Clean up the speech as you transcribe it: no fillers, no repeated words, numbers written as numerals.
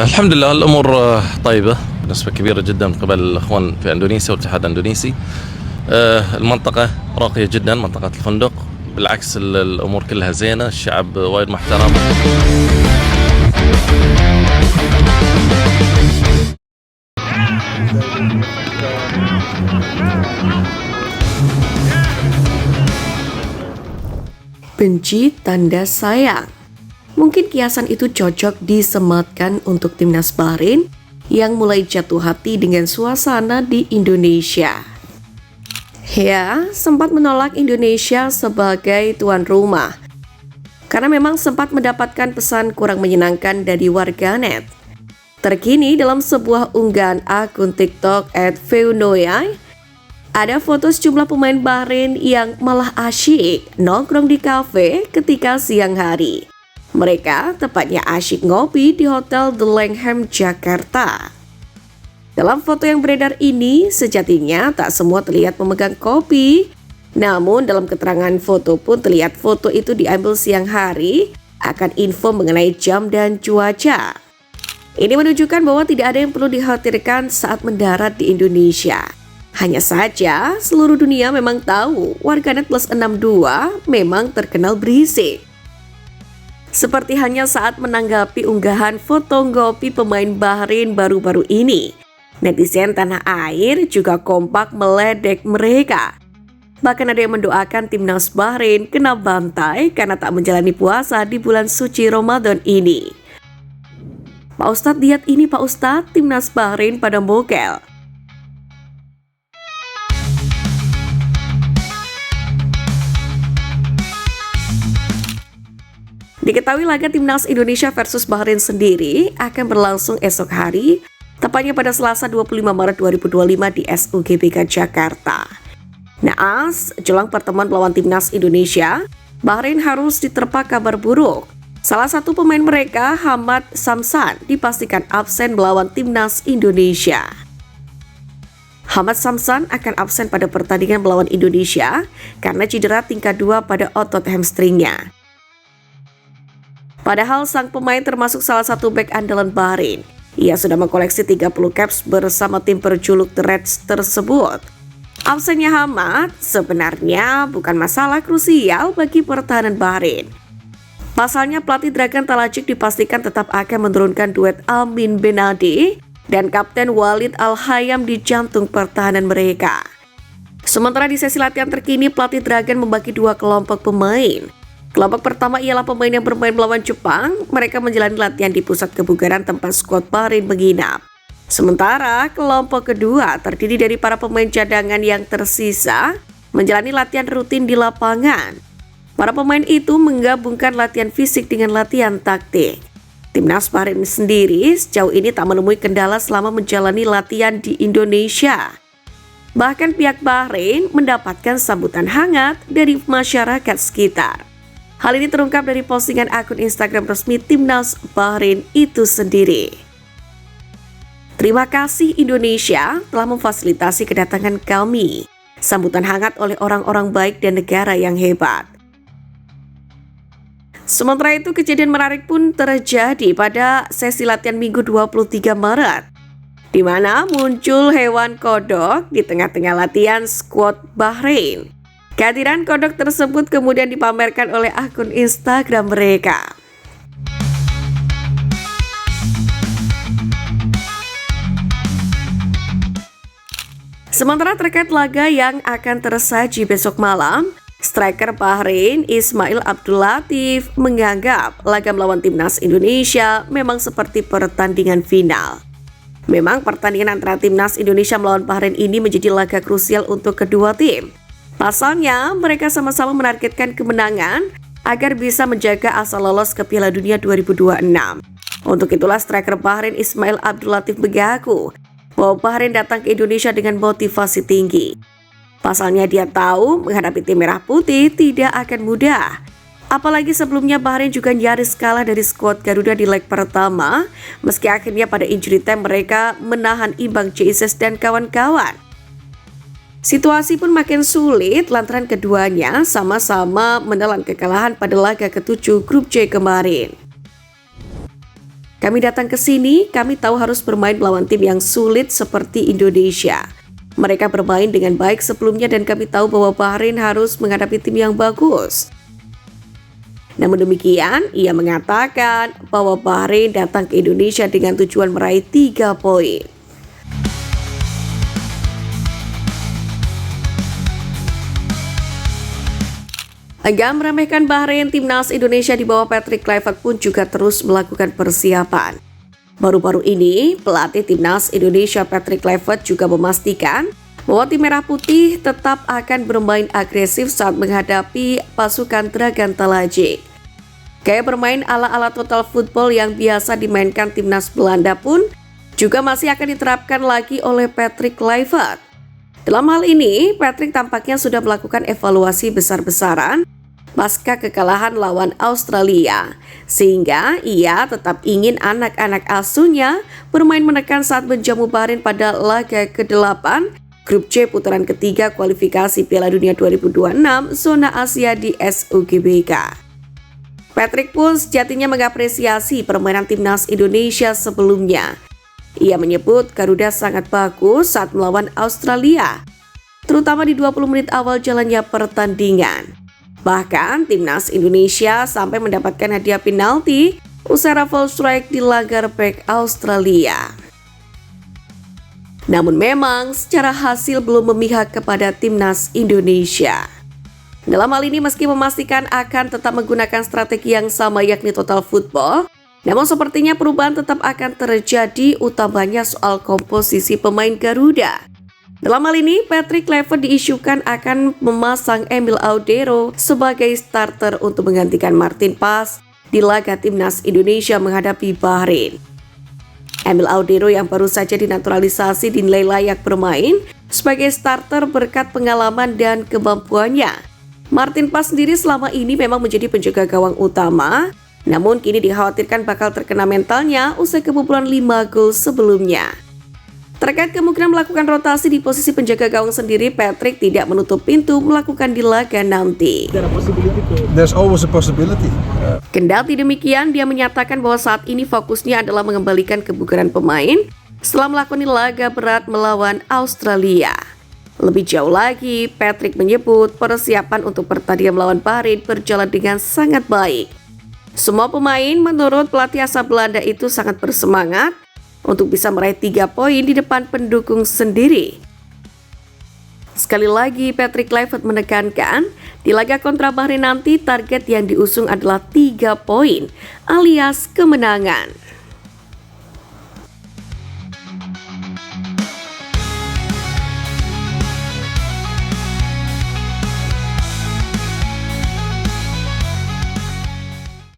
الحمد لله الأمور طيبة بنسبة كبيرة جدا من قبل الأخوان في أندونيسيا والاتحاد الأندونيسي. المنطقة راقية جدا، منطقة الفندق بالعكس الأمور كلها زينة، الشعب وايد محترم. Benci tanda sayang. Mungkin kiasan itu cocok disematkan untuk timnas Bahrain yang mulai jatuh hati dengan suasana di Indonesia. Ya, sempat menolak Indonesia sebagai tuan rumah karena memang sempat mendapatkan pesan kurang menyenangkan dari warganet. Terkini dalam sebuah unggahan akun TikTok @feunoyai, ada foto sejumlah pemain Bahrain yang malah asyik nongkrong di kafe ketika siang hari. Mereka tepatnya asyik ngopi di Hotel The Langham, Jakarta. Dalam foto yang beredar ini, sejatinya tak semua terlihat memegang kopi. Namun dalam keterangan foto pun terlihat foto itu diambil siang hari akan info mengenai jam dan cuaca. Ini menunjukkan bahwa tidak ada yang perlu dikhawatirkan saat mendarat di Indonesia. Hanya saja, seluruh dunia memang tahu warganet plus 62 memang terkenal berisik. Seperti hanya saat menanggapi unggahan foto ngopi pemain Bahrain baru-baru ini, netizen tanah air juga kompak meledek mereka. Bahkan ada yang mendoakan timnas Bahrain kena bantai karena tak menjalani puasa di bulan suci Ramadan ini. Pak Ustadz, lihat ini Pak Ustadz, timnas Bahrain pada mokel. Diketahui laga timnas Indonesia versus Bahrain sendiri akan berlangsung esok hari, tepatnya pada Selasa 25 Maret 2025 di SUGBK Jakarta. Naas, jelang pertemuan melawan timnas Indonesia, Bahrain harus diterpa kabar buruk. Salah satu pemain mereka, Hamad Samsan, dipastikan absen melawan timnas Indonesia. Hamad Samsan akan absen pada pertandingan melawan Indonesia karena cedera tingkat 2 pada otot hamstringnya. Padahal sang pemain termasuk salah satu bek andalan Bahrain. Ia sudah mengkoleksi 30 caps bersama tim berjuluk The Reds tersebut. Absennya Hamad sebenarnya bukan masalah krusial bagi pertahanan Bahrain. Pasalnya pelatih Dragan Talajik dipastikan tetap akan menurunkan duet Amin Benadi dan Kapten Walid Al-Hayam di jantung pertahanan mereka. Sementara di sesi latihan terkini, pelatih Dragan membagi dua kelompok pemain. Kelompok pertama ialah pemain yang bermain melawan Jepang. Mereka menjalani latihan di pusat kebugaran tempat skuad Bahrain menginap. Sementara kelompok kedua terdiri dari para pemain cadangan yang tersisa menjalani latihan rutin di lapangan. Para pemain itu menggabungkan latihan fisik dengan latihan taktik. Timnas Bahrain sendiri sejauh ini tak menemui kendala selama menjalani latihan di Indonesia. Bahkan pihak Bahrain mendapatkan sambutan hangat dari masyarakat sekitar. Hal ini terungkap dari postingan akun Instagram resmi Timnas Bahrain itu sendiri. Terima kasih Indonesia telah memfasilitasi kedatangan kami. Sambutan hangat oleh orang-orang baik dan negara yang hebat. Sementara itu, kejadian menarik pun terjadi pada sesi latihan Minggu 23 Maret, di mana muncul hewan kodok di tengah-tengah latihan skuad Bahrain. Kehadiran kodok tersebut kemudian dipamerkan oleh akun Instagram mereka. Sementara terkait laga yang akan tersaji besok malam, striker Bahrain Ismail Abdul Latif menganggap laga melawan timnas Indonesia memang seperti pertandingan final. Memang pertandingan antara timnas Indonesia melawan Bahrain ini menjadi laga krusial untuk kedua tim. Pasalnya, mereka sama-sama menargetkan kemenangan agar bisa menjaga asa lolos ke Piala Dunia 2026. Untuk itulah striker Bahrain Ismail Abdul Latif mengaku bahwa Bahrain datang ke Indonesia dengan motivasi tinggi. Pasalnya dia tahu menghadapi tim merah putih tidak akan mudah. Apalagi sebelumnya Bahrain juga nyaris kalah dari skuad Garuda di leg pertama, meski akhirnya pada injury time mereka menahan imbang Jesus dan kawan-kawan. Situasi pun makin sulit lantaran keduanya sama-sama menelan kekalahan pada laga ke-7 grup C kemarin. Kami datang ke sini, kami tahu harus bermain melawan tim yang sulit seperti Indonesia. Mereka bermain dengan baik sebelumnya dan kami tahu bahwa Bahrain harus menghadapi tim yang bagus. Namun demikian, ia mengatakan bahwa Bahrain datang ke Indonesia dengan tujuan meraih 3 poin. Agak meremehkan Bahrain, timnas Indonesia di bawah Patrick Kluivert pun juga terus melakukan persiapan. Baru-baru ini, pelatih timnas Indonesia Patrick Kluivert juga memastikan bahwa tim merah putih tetap akan bermain agresif saat menghadapi pasukan Dragan Talajik. Gaya bermain ala-ala total football yang biasa dimainkan timnas Belanda pun juga masih akan diterapkan lagi oleh Patrick Kluivert. Dalam hal ini, Patrick tampaknya sudah melakukan evaluasi besar-besaran pasca kekalahan lawan Australia, sehingga ia tetap ingin anak-anak asuhnya bermain menekan saat menjamu Bahrain pada laga ke-8 Grup C putaran ketiga kualifikasi Piala Dunia 2026 zona Asia di SUGBK. Patrick pun sejatinya mengapresiasi permainan timnas Indonesia sebelumnya. Ia menyebut Garuda sangat bagus saat melawan Australia, terutama di 20 menit awal jalannya pertandingan. Bahkan timnas Indonesia sampai mendapatkan hadiah penalti usai Rafael Strijk dilanggar bek Australia. Namun memang secara hasil belum memihak kepada timnas Indonesia. Dalam hal ini meski memastikan akan tetap menggunakan strategi yang sama yakni total football, namun sepertinya perubahan tetap akan terjadi, utamanya soal komposisi pemain Garuda. Dalam hal ini, Patrick Kluivert diisukan akan memasang Emil Audero sebagai starter untuk menggantikan Martin Pas di laga timnas Indonesia menghadapi Bahrain. Emil Audero yang baru saja dinaturalisasi dinilai layak bermain sebagai starter berkat pengalaman dan kemampuannya. Martin Pas sendiri selama ini memang menjadi penjaga gawang utama, namun kini dikhawatirkan bakal terkena mentalnya usai kebobolan 5 gol sebelumnya. Terkait kemungkinan melakukan rotasi di posisi penjaga gawang sendiri, Patrick tidak menutup pintu melakukan di laga nanti. There's always a possibility. Kendati demikian, dia menyatakan bahwa saat ini fokusnya adalah mengembalikan kebugaran pemain setelah melakoni laga berat melawan Australia. Lebih jauh lagi, Patrick menyebut persiapan untuk pertandingan melawan Bahrain berjalan dengan sangat baik. Semua pemain menurut pelatih asal Belanda itu sangat bersemangat untuk bisa meraih 3 poin di depan pendukung sendiri. Sekali lagi, Patrick Kluivert menekankan, di laga kontra Bahrain nanti target yang diusung adalah 3 poin alias kemenangan.